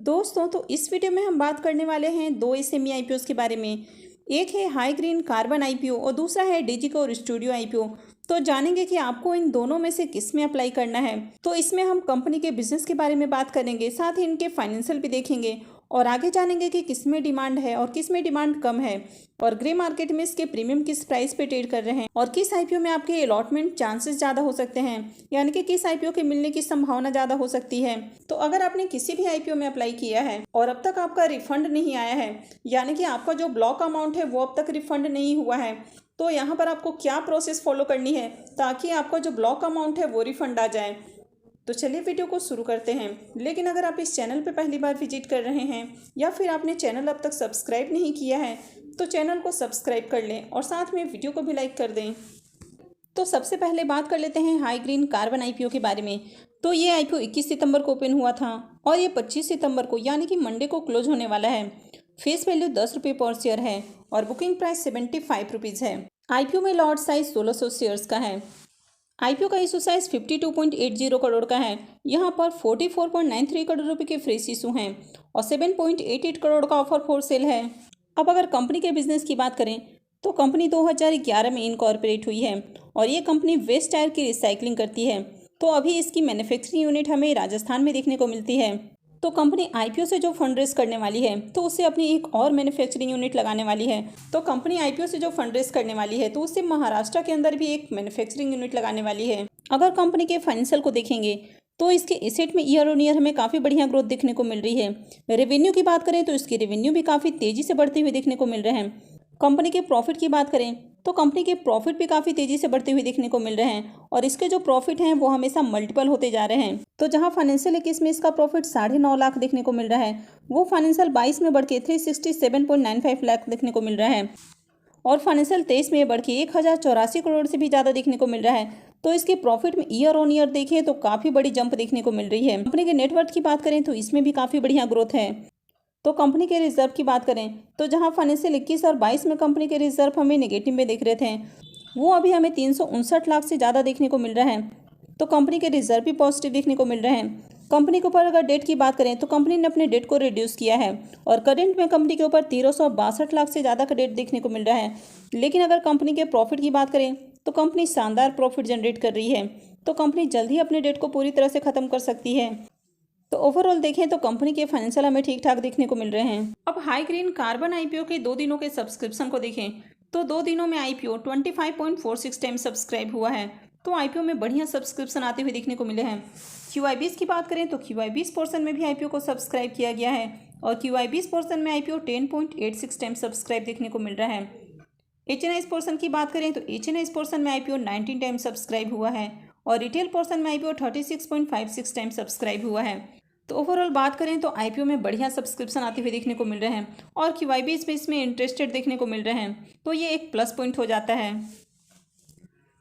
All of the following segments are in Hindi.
दोस्तों तो इस वीडियो में हम बात करने वाले हैं दो एसएमई आईपीओ के बारे में। एक है हाई ग्रीन कार्बन आईपीओ और दूसरा है डिजिकोर स्टूडियो आईपीओ। तो जानेंगे कि आपको इन दोनों में से किस में अप्लाई करना है। तो इसमें हम कंपनी के बिजनेस के बारे में बात करेंगे, साथ ही इनके फाइनेंशियल भी देखेंगे और आगे जानेंगे कि किस में डिमांड है और किस में डिमांड कम है, और ग्रे मार्केट में इसके प्रीमियम किस प्राइस पे ट्रेड कर रहे हैं और किस आईपीओ में आपके अलॉटमेंट चांसेस ज़्यादा हो सकते हैं, यानी कि किस आईपीओ के मिलने की संभावना ज़्यादा हो सकती है। तो अगर आपने किसी भी आईपीओ में अप्लाई किया है और अब तक आपका रिफंड नहीं आया है, यानी कि आपका जो ब्लॉक अमाउंट है वो अब तक रिफंड नहीं हुआ है, तो यहाँ पर आपको क्या प्रोसेस फॉलो करनी है ताकि आपका जो ब्लॉक अमाउंट है वो रिफंड आ जाए। तो चलिए वीडियो को शुरू करते हैं। लेकिन अगर आप इस चैनल पर पहली बार विजिट कर रहे हैं या फिर आपने चैनल अब तक सब्सक्राइब नहीं किया है तो चैनल को सब्सक्राइब कर लें और साथ में वीडियो को भी लाइक कर दें। तो सबसे पहले बात कर लेते हैं हाई ग्रीन कार्बन आईपीओ के बारे में। तो ये आईपीओ 21 सितंबर को ओपन हुआ था और ये 25 सितंबर को यानी कि मंडे को क्लोज होने वाला है। फेस वैल्यू 10 रुपये पर शेयर है और बुकिंग प्राइस 75 रुपीज़ है। आईपीओ में लॉट साइज 1600 शेयर्स का है। आईपीओ का इशू साइज 52.80 करोड़ का है। यहाँ पर 44.93 करोड़ रुपए के फ्रेश इशू हैं और 7.88 करोड़ का ऑफर फॉर सेल है। अब अगर कंपनी के बिजनेस की बात करें तो कंपनी 2011 में इनकॉर्पोरेट हुई है और ये कंपनी वेस्ट टायर की रिसाइकलिंग करती है। तो अभी इसकी मैन्युफैक्चरिंग यूनिट हमें राजस्थान में देखने को मिलती है। तो कंपनी आईपीओ से जो फंड रेज करने वाली है तो उससे अपनी एक और मैन्युफैक्चरिंग यूनिट लगाने वाली है। तो कंपनी आईपीओ से जो फंड रेज करने वाली है तो उससे महाराष्ट्र के अंदर भी एक मैन्युफैक्चरिंग यूनिट लगाने वाली है। अगर कंपनी के फाइनेंशियल को देखेंगे तो इसके एसेट में ईयर ऑन ईयर हमें काफ़ी बढ़िया ग्रोथ देखने को मिल रही है। रेवेन्यू की बात करें तो इसकी रेवेन्यू भी काफ़ी तेज़ी से बढ़ते हुए देखने को मिल रहे हैं। कंपनी के प्रॉफिट की बात करें तो कंपनी के प्रॉफिट भी काफ़ी तेज़ी से बढ़ते हुए देखने को मिल रहे हैं और इसके जो प्रॉफिट हैं वो हमेशा मल्टीपल होते जा रहे हैं। तो जहां फाइनेंशियल 21 में इसका प्रॉफिट 9.5 लाख देखने को मिल रहा है, वो फाइनेंशियल 22 में बढ़ के 367.95 लाख देखने को मिल रहा है और फाइनेंशियल 23 में बढ़ के 1084 करोड़ से भी ज़्यादा देखने को मिल रहा है। तो इसके प्रॉफिट में ईयर ऑन ईयर देखें तो काफ़ी बड़ी जंप देखने को मिल रही है। कंपनी के नेटवर्थ की बात करें तो इसमें भी काफ़ी बढ़िया ग्रोथ है। तो कंपनी के रिजर्व की बात करें तो जहां फाइनेंशियल 21 और 22 में कंपनी के रिजर्व हमें नेगेटिव में दिख रहे थे, वो अभी हमें 359 लाख से ज़्यादा देखने को मिल रहा है। तो कंपनी के रिजर्व भी पॉजिटिव देखने को मिल रहे हैं। कंपनी के ऊपर अगर डेट की बात करें तो कंपनी ने अपने डेट को रिड्यूस किया है और करेंट में कंपनी के ऊपर 1362 लाख से ज़्यादा का डेट देखने को मिल रहा है। लेकिन अगर कंपनी के प्रॉफिट की बात करें तो कंपनी शानदार प्रॉफिट जनरेट कर रही है। तो कंपनी जल्द ही अपने डेट को पूरी तरह से ख़त्म कर सकती है। तो ओवरऑल देखें तो कंपनी के फाइनेंशियल हमें ठीक ठाक देखने को मिल रहे हैं। अब हाई ग्रीन कार्बन आईपीओ के 2 दिनों के सब्सक्रिप्शन को देखें तो 2 दिनों में आईपीओ 25.46 टाइम सब्सक्राइब हुआ है। तो आईपीओ में बढ़िया सब्सक्रिप्शन आते हुए देखने को मिले हैं। QI20 की बात करें तो QI20 पोर्शन में भी आईपीओ को सब्सक्राइब किया गया है और QI20 पोर्शन में आईपीओ 10.86 टाइम सब्सक्राइब देखने को मिल रहा है। HNI पोर्शन की बात करें तो HNI पोर्शन में आईपीओ 19 टाइम सब्सक्राइब हुआ है और रिटेल पोर्शन में आईपीओ 36.56 टाइम सब्सक्राइब हुआ है। तो ओवरऑल बात करें तो आईपीओ में बढ़िया सब्सक्रिप्शन आते हुए देखने को मिल रहे हैं और QI20 भी इसमें इंटरेस्टेड देखने को मिल रहे हैं, तो ये एक प्लस पॉइंट हो जाता है।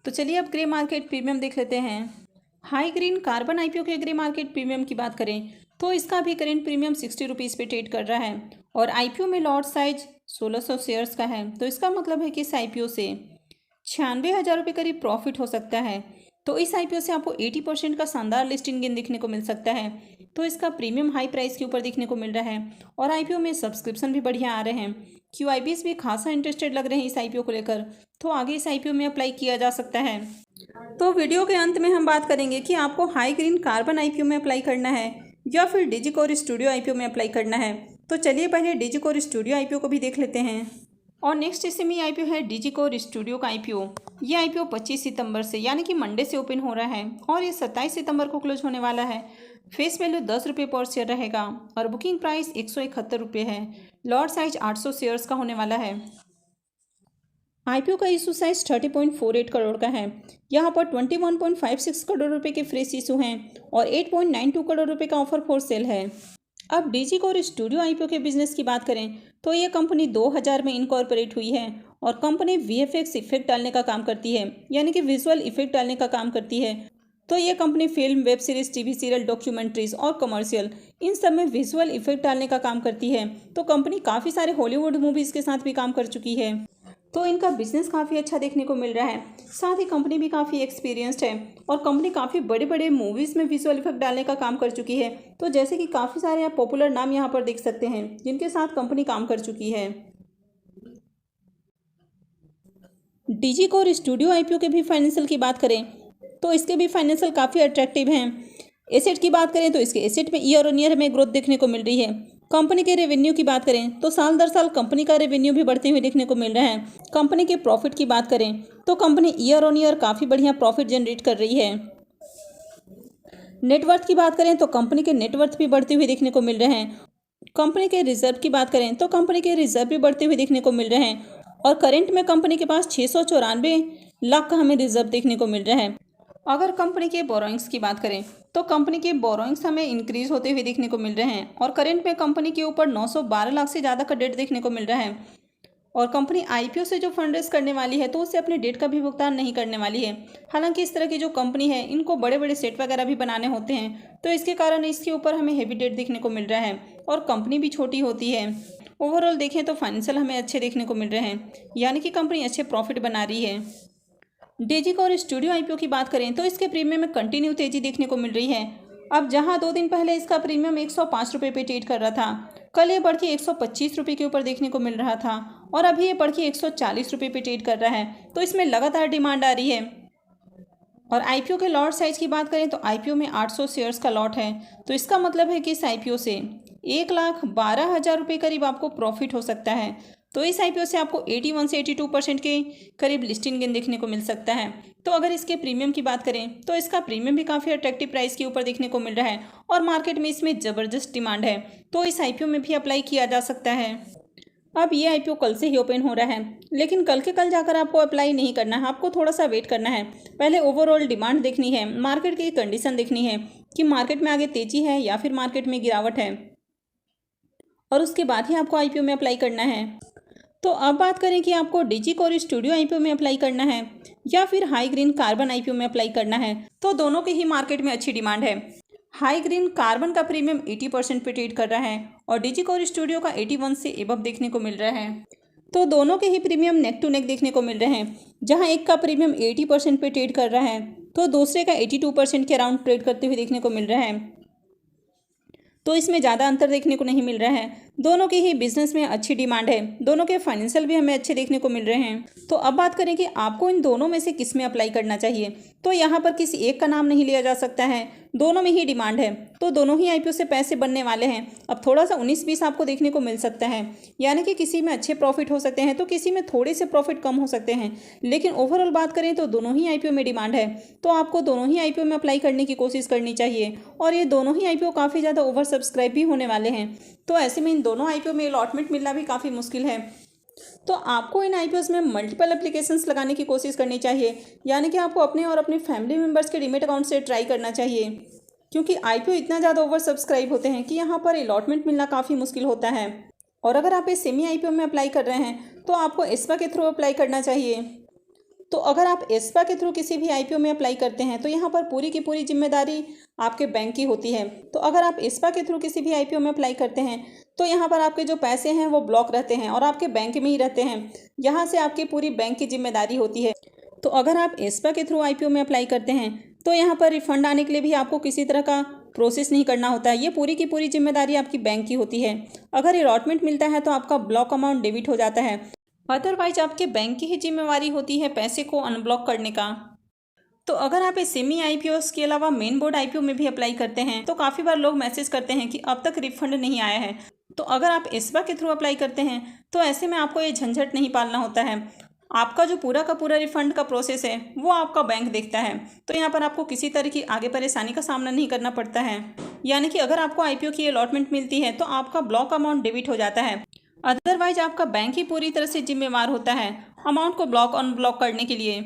तो चलिए अब ग्रे मार्केट प्रीमियम देख लेते हैं। हाई ग्रीन कार्बन आईपीओ के ग्रे मार्केट प्रीमियम की बात करें तो इसका भी करेंट प्रीमियम 60 रुपीज़ पे ट्रेड कर रहा है और आईपीओ में लॉट साइज 1600 शेयर्स का है। तो इसका मतलब है कि इस आईपीओ से 96,000 रुपये करीब प्रॉफिट हो सकता है। तो इस आईपीओ से आपको 80% का शानदार लिस्टिंग गेन देखने को मिल सकता है। तो इसका प्रीमियम हाई प्राइस के ऊपर देखने को मिल रहा है और आईपीओ में सब्सक्रिप्शन भी बढ़िया आ रहे हैं। QI20 भी खासा इंटरेस्टेड लग रहे हैं इस आईपीओ को लेकर, तो आगे इस आईपीओ में अप्लाई किया जा सकता है। तो वीडियो के अंत में हम बात करेंगे कि आपको हाई ग्रीन कार्बन आईपीओ में अप्लाई करना है या फिर डिजिकोर स्टूडियो आईपीओ में अप्लाई करना है। तो चलिए पहले डिजिकोर स्टूडियो आईपीओ को भी देख लेते हैं। और नेक्स्ट एसएमई आईपीओ है डिजिकोर स्टूडियो का आईपीओ। ये आईपीओ 25 सितंबर से यानी कि मंडे से ओपन हो रहा है और ये 27 सितंबर को क्लोज होने वाला है। फेस वैल्यू 10 रुपये पर शेयर रहेगा और बुकिंग प्राइस 171 रुपये है। लॉट साइज 800 शेयर्स का होने वाला है। आईपीओ का इशू साइज 30.48 करोड़ का है। यहाँ पर 21.56 करोड़ रुपए के फ्रेश इशू हैं और 8.92 करोड़ रुपए का ऑफर फॉर सेल है। अब डिजिकोर स्टूडियो आईपीओ के बिजनेस की बात करें तो ये कंपनी 2000 में इनकॉर्पोरेट हुई है और कंपनी VFX इफेक्ट डालने का काम करती है, यानी कि विजुअल इफेक्ट डालने का काम करती है। तो ये company film, web series, TV serial, documentaries और कमर्शियल इन सब में विजुअल इफेक्ट डालने का काम करती है। तो कंपनी काफ़ी सारे हॉलीवुड मूवीज़ के साथ भी काम कर चुकी है। तो इनका बिजनेस काफ़ी अच्छा देखने को मिल रहा है। साथ ही कंपनी भी काफ़ी एक्सपीरियंस्ड है और कंपनी काफ़ी बड़े बड़े मूवीज़ में विजुअल इफेक्ट डालने का काम कर चुकी है। तो जैसे कि काफ़ी सारे आप पॉपुलर नाम यहाँ पर देख सकते हैं जिनके साथ कंपनी काम कर चुकी है। डिजिकोर स्टूडियो आईपीओ के भी फाइनेंशियल की बात करें तो इसके भी फाइनेंशियल काफ़ी अट्रैक्टिव हैं। एसेट की बात करें तो इसके एसेट में ईयर ऑन ईयर हमें ग्रोथ देखने को मिल रही है। कंपनी के रेवेन्यू की बात करें तो साल दर साल कंपनी का रेवेन्यू भी बढ़ते हुए देखने को मिल रहा है। कंपनी के प्रॉफिट की बात करें तो कंपनी ईयर ऑन ईयर काफ़ी बढ़िया प्रॉफिट जनरेट कर रही है। नेटवर्थ की बात करें तो कंपनी के नेटवर्थ भी बढ़ते हुए देखने को मिल रहे हैं। कंपनी के रिजर्व की बात करें तो कंपनी के रिजर्व भी बढ़ते हुए देखने को मिल रहे हैं और करंट में कंपनी के पास 694 लाख का हमें रिजर्व देखने को मिल रहा है। अगर कंपनी के बोरोइंग्स की बात करें तो कंपनी के बोरोइंग्स हमें इंक्रीज होते हुए देखने को मिल रहे हैं और करंट में कंपनी के ऊपर 912 लाख से ज़्यादा का डेट देखने को मिल रहा है। और कंपनी आईपीओ से जो फंड रेज करने वाली है तो उससे अपने डेट का भी भुगतान नहीं करने वाली है। हालांकि इस तरह की जो कंपनी है इनको बड़े बड़े सेट वगैरह भी बनाने होते हैं तो इसके कारण इसके ऊपर हमें हेवी डेट देखने को मिल रहा है और कंपनी भी छोटी होती है। ओवरऑल देखें तो फाइनेंशियल हमें अच्छे देखने को मिल रहे हैं, यानी कि कंपनी अच्छे प्रॉफिट बना रही है। डिजिकोर स्टूडियो आईपीओ की बात करें तो इसके प्रीमियम में कंटिन्यू तेजी देखने को मिल रही है। अब जहां 2 दिन पहले इसका प्रीमियम 105 रुपये पे ट्रेड कर रहा था, कल ये बढ़ के 125 रुपये के ऊपर देखने को मिल रहा था और अभी ये बढ़ के 140 रुपये पे ट्रेड कर रहा है। तो इसमें लगातार डिमांड आ रही है। और आईपीओ के लॉट साइज की बात करें तो आईपीओ में 800 शेयर्स का लॉट है। तो इसका मतलब है कि इस आईपीओ से 1,12,000 रुपये करीब आपको प्रॉफिट हो सकता है। तो इस आईपीओ से आपको 81 से 82% के करीब लिस्टिंग गेन देखने को मिल सकता है। तो अगर इसके प्रीमियम की बात करें तो इसका प्रीमियम भी काफ़ी अट्रैक्टिव प्राइस के ऊपर देखने को मिल रहा है और मार्केट में इसमें ज़बरदस्त डिमांड है। तो इस आईपीओ में भी अप्लाई किया जा सकता है। अब ये आईपीओ कल से ही ओपन हो रहा है, लेकिन कल के कल जाकर आपको अप्लाई नहीं करना है, आपको थोड़ा सा वेट करना है। पहले ओवरऑल डिमांड देखनी है, मार्केट की कंडीशन देखनी है कि मार्केट में आगे तेजी है या फिर मार्केट में गिरावट है, और उसके बाद ही आपको आईपीओ में अप्लाई करना है। तो अब बात करें कि आपको डिजिकोर स्टूडियो आईपीओ में अप्लाई करना है या फिर हाई ग्रीन कार्बन आईपीओ में अप्लाई करना है, तो दोनों के ही मार्केट में अच्छी डिमांड है। हाई ग्रीन कार्बन का प्रीमियम 80% पे ट्रेड कर रहा है और डिजिकोर स्टूडियो का 81 से एबव देखने को मिल रहा है। तो दोनों के ही प्रीमियम नेक टू नेक देखने को मिल रहे हैं। जहां एक का प्रीमियम 80% पे ट्रेड कर रहा है तो दूसरे का 82% के अराउंड ट्रेड करते हुए देखने को मिल रहा है। तो इसमें ज़्यादा अंतर देखने को नहीं मिल रहा है। दोनों के ही बिजनेस में अच्छी डिमांड है, दोनों के फाइनेंशियल भी हमें अच्छे देखने को मिल रहे हैं। तो अब बात करें कि आपको इन दोनों में से किस में अप्लाई करना चाहिए, तो यहाँ पर किसी एक का नाम नहीं लिया जा सकता है, दोनों में ही डिमांड है। तो दोनों ही आईपीओ से पैसे बनने वाले हैं। अब थोड़ा सा 19-20 आपको देखने को मिल सकता है, यानी कि किसी में अच्छे प्रॉफिट हो सकते हैं तो किसी में थोड़े से प्रॉफिट कम हो सकते हैं, लेकिन ओवरऑल बात करें तो दोनों ही आईपीओ में डिमांड है। तो आपको दोनों ही आईपीओ में अप्लाई करने की कोशिश करनी चाहिए और ये दोनों ही आईपीओ काफ़ी ज़्यादा ओवर सब्सक्राइब भी होने वाले हैं। तो ऐसे में इन दोनों आईपीओ में अलॉटमेंट मिलना भी काफ़ी मुश्किल है। तो आपको इन आईपीओस में मल्टीपल एप्लीकेशंस लगाने की कोशिश करनी चाहिए, यानी कि आपको अपने और अपने फैमिली मेम्बर्स के डीमैट अकाउंट से ट्राई करना चाहिए, क्योंकि आईपीओ इतना ज़्यादा ओवर सब्सक्राइब होते हैं कि यहाँ पर अलॉटमेंट मिलना काफ़ी मुश्किल होता है। और अगर आप इस सेमी आईपीओ में अप्लाई कर रहे हैं तो आपको एस्पा के थ्रू अप्लाई करना चाहिए। तो अगर आप एस्पा के थ्रू किसी भी आईपीओ में अप्लाई करते हैं तो यहाँ पर पूरी की पूरी जिम्मेदारी आपके बैंक की होती है। तो अगर आप एस्पा के थ्रू किसी भी आईपीओ में अप्लाई करते हैं तो यहाँ पर आपके जो पैसे हैं वो ब्लॉक रहते हैं और आपके बैंक में ही रहते हैं, यहाँ से आपकी पूरी बैंक की जिम्मेदारी होती है। तो अगर आप एस्पा के थ्रू आईपीओ में अप्लाई करते हैं तो यहाँ पर रिफंड आने के लिए भी आपको किसी तरह का प्रोसेस नहीं करना होता है, ये पूरी की पूरी जिम्मेदारी आपकी बैंक की होती है। अगर अलॉटमेंट मिलता है तो आपका ब्लॉक अमाउंट डेबिट हो जाता है, अदरवाइज आपके बैंक की ही जिम्मेवारी होती है पैसे को अनब्लॉक करने का। तो अगर आप इस सेमी आईपीओस के अलावा मेन बोर्ड आईपीओ में भी अप्लाई करते हैं तो काफ़ी बार लोग मैसेज करते हैं कि अब तक रिफंड नहीं आया है। तो अगर आप एस्पा के थ्रू अप्लाई करते हैं तो ऐसे में आपको ये झंझट नहीं पालना होता है, आपका जो पूरा का पूरा रिफंड का प्रोसेस है वो आपका बैंक देखता है। तो यहाँ पर आपको किसी तरह की आगे परेशानी का सामना नहीं करना पड़ता है, यानी कि अगर आपको आईपीओ की अलॉटमेंट मिलती है तो आपका ब्लॉक अमाउंट डेबिट हो जाता है, अदरवाइज आपका बैंक ही पूरी तरह से जिम्मेवार होता है अमाउंट को ब्लॉक अनब्लॉक करने के लिए।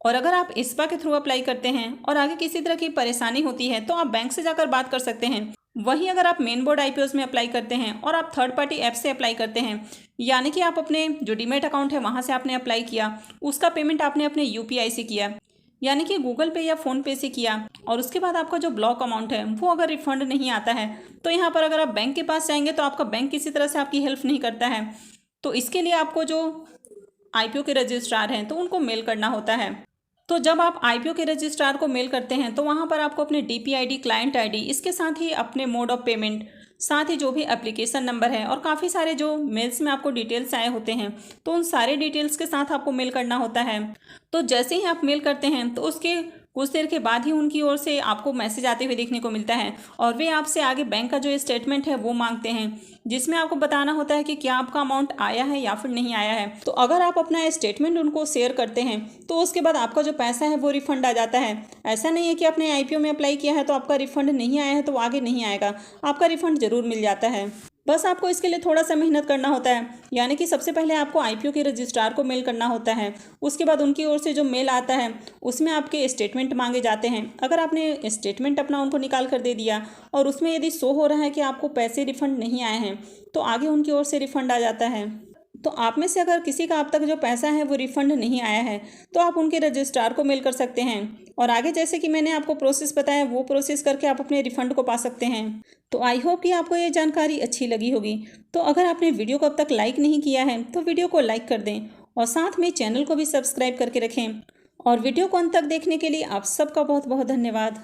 और अगर आप एस्पा के थ्रू अप्लाई करते हैं और आगे किसी तरह की परेशानी होती है तो आप बैंक से जाकर बात कर सकते हैं। वहीं अगर आप मेन बोर्ड आईपीओस में अप्लाई करते हैं और आप थर्ड पार्टी ऐप से अप्लाई करते हैं, यानी कि आप अपने जो डीमैट अकाउंट है वहां से आपने अप्लाई किया, उसका पेमेंट आपने अपने यूपीआई से किया, यानी कि गूगल पे या फ़ोन पे से किया, और उसके बाद आपका जो ब्लॉक अमाउंट है वो अगर रिफंड नहीं आता है तो यहाँ पर अगर आप बैंक के पास जाएंगे तो आपका बैंक किसी तरह से आपकी हेल्प नहीं करता है। तो इसके लिए आपको जो आईपीओ के रजिस्ट्रार हैं तो उनको मेल करना होता है। तो जब आप आईपीओ के रजिस्ट्रार को मेल करते हैं तो वहाँ पर आपको अपने डीपीआईडी, क्लाइंट आईडी, इसके साथ ही अपने मोड ऑफ पेमेंट, साथ ही जो भी एप्लीकेशन नंबर है और काफ़ी सारे जो मेल्स में आपको डिटेल्स आए होते हैं तो उन सारे डिटेल्स के साथ आपको मेल करना होता है। तो जैसे ही आप मेल करते हैं तो उसके कुछ देर के बाद ही उनकी ओर से आपको मैसेज आते हुए देखने को मिलता है और वे आपसे आगे बैंक का जो स्टेटमेंट है वो मांगते हैं, जिसमें आपको बताना होता है कि क्या आपका अमाउंट आया है या फिर नहीं आया है। तो अगर आप अपना स्टेटमेंट उनको शेयर करते हैं तो उसके बाद आपका जो पैसा है वो रिफंड आ जाता है। ऐसा नहीं है कि आपने आईपीओ में अप्लाई किया है तो आपका रिफंड नहीं आया है तो आगे नहीं आएगा, आपका रिफंड जरूर मिल जाता है। बस आपको इसके लिए थोड़ा सा मेहनत करना होता है, यानी कि सबसे पहले आपको आईपीओ के रजिस्ट्रार को मेल करना होता है। उसके बाद उनकी ओर से जो मेल आता है उसमें आपके स्टेटमेंट मांगे जाते हैं। अगर आपने स्टेटमेंट अपना उनको निकाल कर दे दिया और उसमें यदि शो हो रहा है कि आपको पैसे रिफंड नहीं आए हैं तो आगे उनकी ओर से रिफंड आ जाता है। तो आप में से अगर किसी का अब तक जो पैसा है वो रिफंड नहीं आया है तो आप उनके रजिस्ट्रार को मेल कर सकते हैं और आगे जैसे कि मैंने आपको प्रोसेस बताया वो प्रोसेस करके आप अपने रिफंड को पा सकते हैं। तो आई होप कि आपको ये जानकारी अच्छी लगी होगी। तो अगर आपने वीडियो को अब तक लाइक नहीं किया है तो वीडियो को लाइक कर दें और साथ में चैनल को भी सब्सक्राइब करके रखें। और वीडियो को अंत तक देखने के लिए आप सबका बहुत बहुत धन्यवाद।